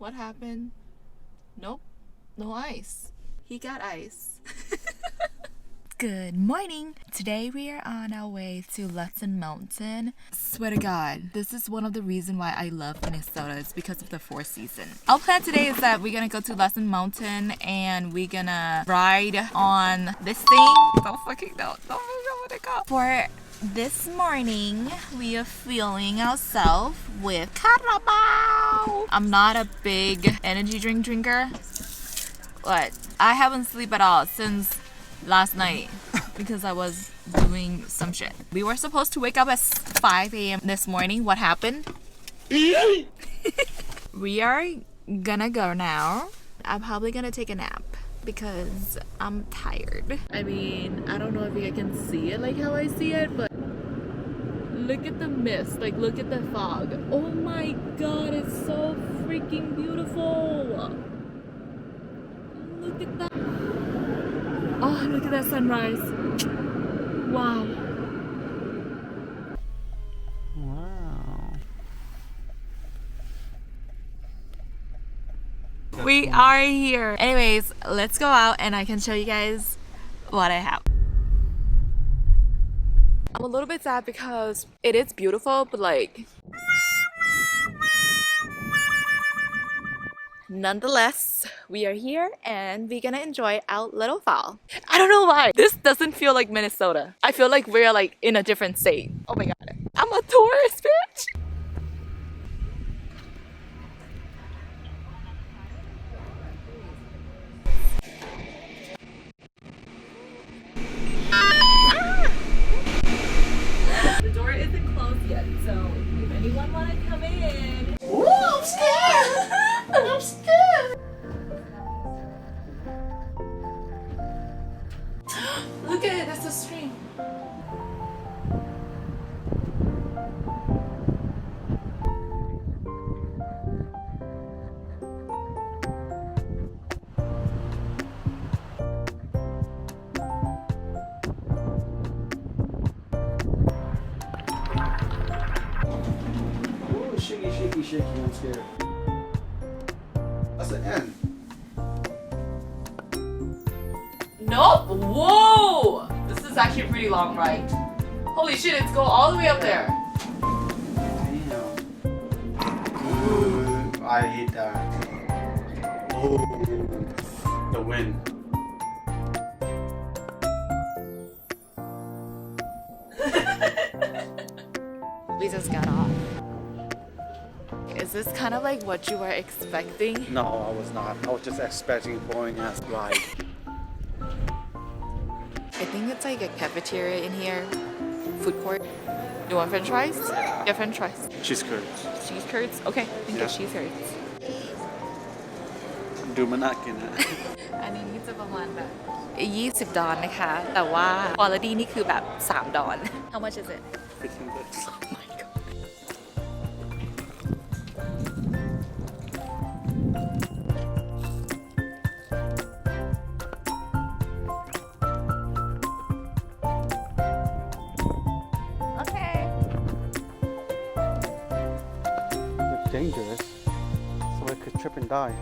What happened? Nope, no ice. He got ice. Good morning. Today we are on our way to Lesson Mountain. Swear to God, this is one of the reasons why I love Minnesota. It's because of the four season. Our plan today is that we're gonna go to Lesson Mountain and we're gonna ride on this thing. Don't fucking know. Don't know what it called. For this morning, we are fueling ourselves with Carabao. I'm not a big energy drink drinker, but I haven't slept at all since last night because I was doing some shit. We were supposed to wake up at 5 a.m. this morning. What happened? We are gonna go now. I'm probably gonna take a nap because I'm tired. I mean, I don't know if you can see it like how I see it, but look at the mist, like look at the fog. Oh my god, it's so freaking beautiful. Look at that. Oh, look at that sunrise. Wow. Wow. We are here. Anyways, let's go out and I can show you guys what I have. I'm a little bit sad because it is beautiful, but like, nonetheless, we are here and we're gonna enjoy our little fall. I don't know why. This doesn't feel like Minnesota. I feel like we're like in a different state. Oh my god. I'm a tourist, bitch. The door isn't closed yet, so if anyone wanna come in. Ooh, I'm scared! I'm scared! Look at it, that's a stream. Ooh, shaky, shaky, shaky, I'm scared. That's an N. Nope! Whoa! This is actually a pretty long ride. Holy shit, it's go all the way up there. Damn. Ooh, I hate that. Oh, the wind. We just got off. Is this kind of like what you were expecting? No, I was not. I was just expecting a boring ass ride. I think it's like a cafeteria in here. Food court. You want french fries? Yeah, french fries. Cheese curds. Cheese curds? Okay, I think Yeah. it's cheese curds. ดูมันน่ากินนะ อันนี้จะประมาณแบบ20 ดอลนะคะ แต่ว่า quality นี่คือแบบ3 ดอล How much is it? 15 bucks. Oh my god. Okay. It's dangerous, so I could trip and die.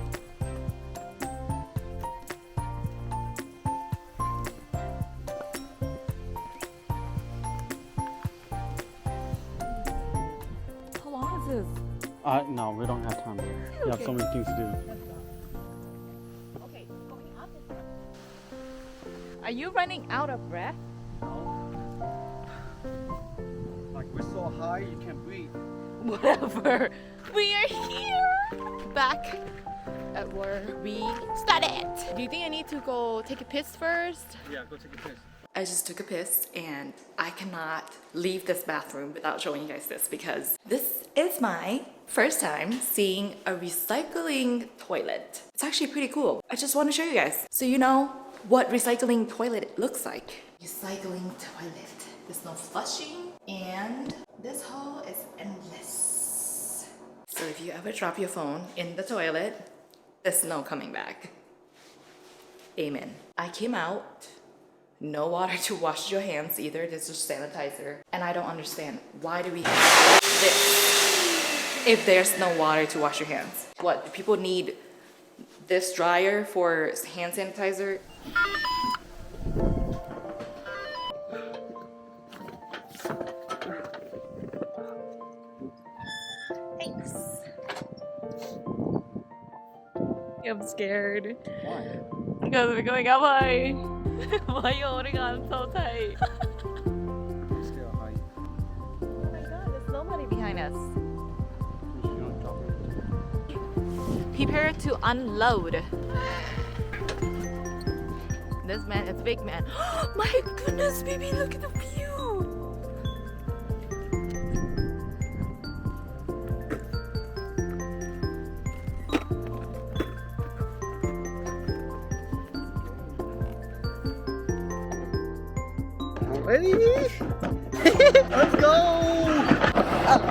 How long is this? No, we don't have time. We have so many things to do. Okay, going up is... Are you running out of breath? Like we're so high, you can't breathe. Whatever. We are here. Back at where we started. Do you think I need to go take a piss first? Yeah, go take a piss. I just took a piss and I cannot leave this bathroom without showing you guys this because this is my first time seeing a recycling toilet. It's actually pretty cool. I just want to show you guys so you know what recycling toilet looks like. Recycling toilet. There's no flushing and this hole is endless. So if you ever drop your phone in the toilet, there's no coming back. Amen. I came out. No water to wash your hands either. This is sanitizer. And I don't understand. Why do we have this? if there's no water to wash your hands. What, people need this dryer for hand sanitizer? Thanks. I'm scared. Why? Because we're going up high. Why are you holding on so tight? Still high. Oh my god, there's nobody behind us. Prepare to unload. This man is a big man. My goodness, baby, look at the view. Ready? Let's go!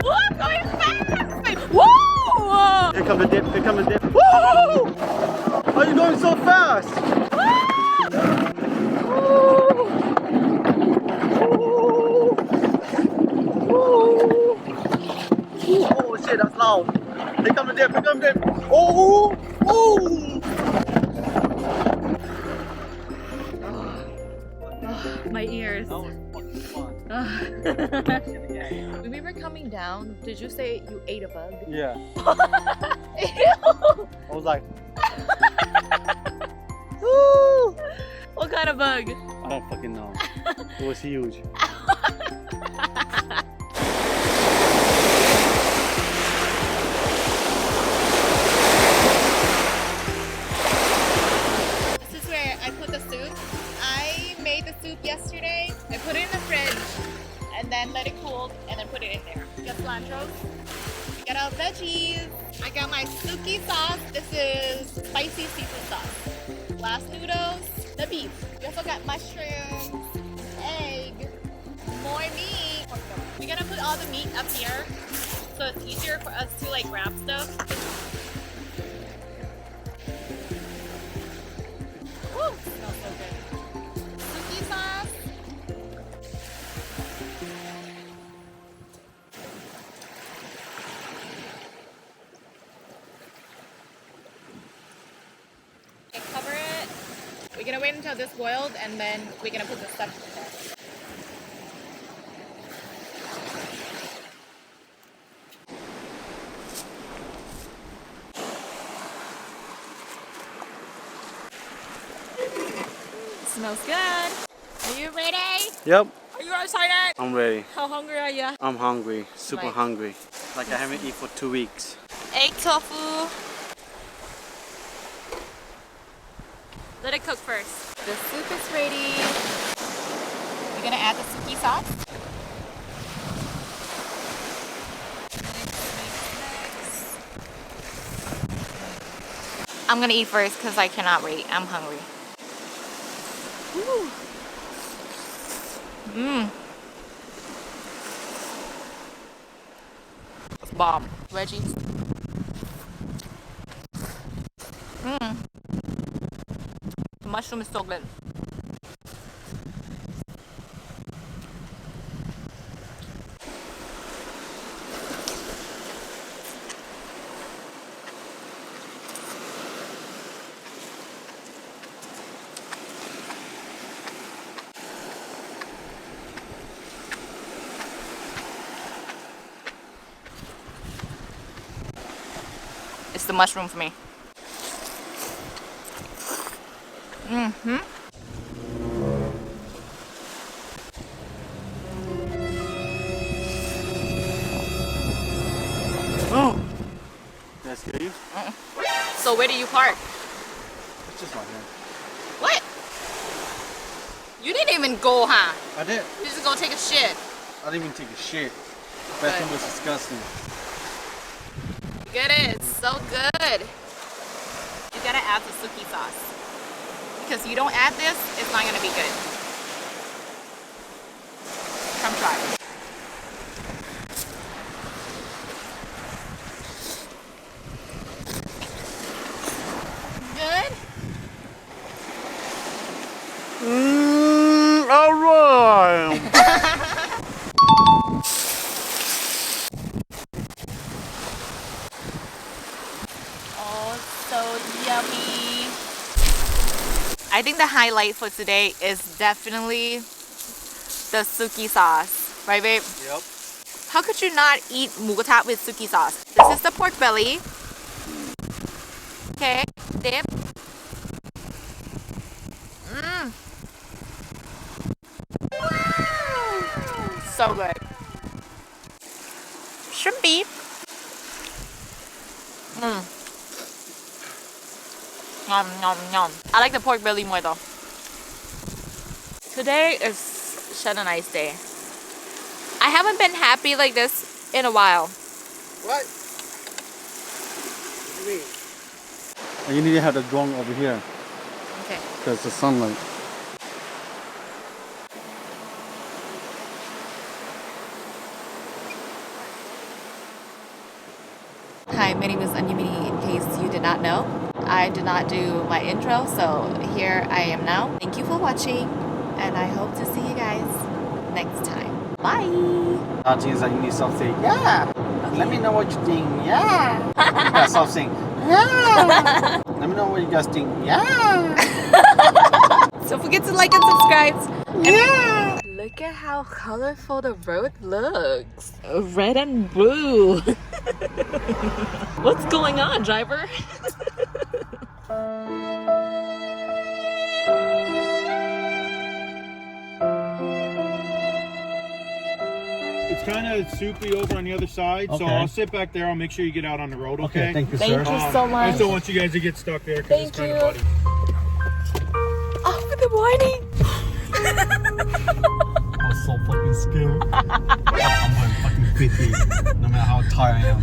Whoa, going fast! Whoa! Here come the dip, here come the dip. Woo! Why are you going so fast? Oh shit, that's loud. Here come the dip, here come the dip. Oh! Oh! My ears. That was fucking fun. When we were coming down, did you say you ate a bug? Yeah. Ew! I was like, Woo! What kind of bug? I don't fucking know. It was huge. This is where I put the soup. I made the soup yesterday. I put it in the fridge and then let it cool and then put it in there. Got cilantro. We got our veggies. I got my suki sauce. This is spicy seafood sauce. Last noodles, the beef. We also got mushrooms, egg, more meat. We're gonna put all the meat up here so it's easier for us to like grab stuff. Woo! Smells so good. Suki sauce. Okay, cover it. We're gonna wait until this boiled and then we're gonna put the stuff in there. Smells good. Are you ready? Yep, Are you excited? I'm ready. How hungry are you? I'm hungry, super Right. hungry. Like I haven't eaten for 2 weeks. Egg tofu. Let it cook first. The soup is ready. We're gonna add the suki sauce. I'm gonna eat first because I cannot wait. I'm hungry. Mmm. Bomb. Veggies. Mmm. The mushroom is so good. It's the mushroom for me. Mm-hmm. Oh! Did I scare you? So where do you park? It's just like that. What? You didn't even go, huh? I did. You just go take a shit. I didn't even take a shit. Bathroom was disgusting. Get it? It's so good. You gotta add the suki sauce. Because you don't add this, it's not gonna be good. Come try. Good? Alright! Yummy. I think the highlight for today is definitely the suki sauce. Right, babe? Yep. How could you not eat Moo Kra Ta with suki sauce? This is the pork belly. Okay, dip. So good. Shrimp beef. Yum, yum, yum. I like the pork belly more though. Today is such a nice day. I haven't been happy like this in a while. What? What do you mean? You need to have the drone over here. Okay. Because the sunlight. Hi, my name is aunyamanee. In case you did not know, I did not do my intro, so here I am now. Thank you for watching, and I hope to see you guys next time. Bye! Is that you need to stop saying, yeah! Let me know what you think, yeah! You gotta stop saying, yeah! Let me know what you guys think, yeah! Don't forget to like and subscribe. Yeah! Look at how colorful the road looks. Red and blue. What's going on, driver? It's kind of soupy over on the other side, so Okay. I'll sit back there. I'll make sure you get out on the road, okay? Okay, thank you, Thank sir. you so I much. just don't want you guys to get stuck there because it's Thank kind of you. muddy. Oh, good morning. I was so fucking scared. I'm going fucking 50, no matter how tired I am.